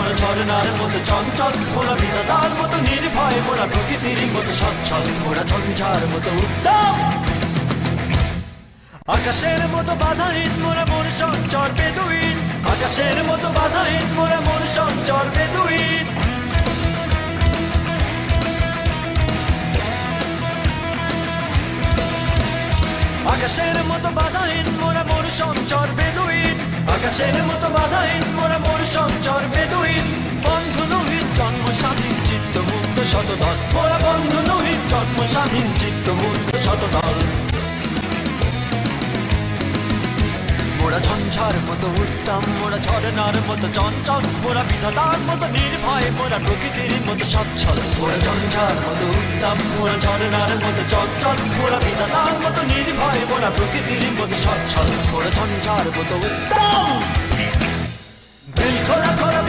মোরা ঝরনার মতো চঞ্চল, মোরা বিধাতার মতো নির্ভয়, মোরা প্রকৃতির মতো সচ্ছল, মোরা ঝঞ্ঝার মতো উদ্যম। আকাশের মতো বাধাহীন মোরা মন সঞ্চর বেদুইন, আকাশের মতো বাধাহীন মোরা মন সঞ্চর বেদুইন। আকাশের মতো বাধাহীন মোরা মন সঞ্চর বেদুইন, আকাশের মতো বাধাহীন মোরা মন সঞ্চর বেদুইন। বন্ধু নহিত জন্ম স্বাধীন চিত্ত মুক্ত শতদল, মোরা বন্ধু নহিত জন্ম স্বাধীন চিত্ত মুক্ত শতদল। মোরা ঝঞ্ঝার মতো উত্তম, মোরা ঝরনার মতো চঞ্চল, মোরা বিধাতার মতো নির্ভয়, মোরা প্রকৃতির মতো সচ্ছল। মোরা ঝঞ্ঝার মতো উত্তম, মোরা ঝরনার মতো চঞ্চল, মোরা বিধাতার মতো নির্ভয়, মোরা প্রকৃতির মতো সচ্ছল, মোরা ঝঞ্ঝার মতো উত্তম। দিল খোলা খোলা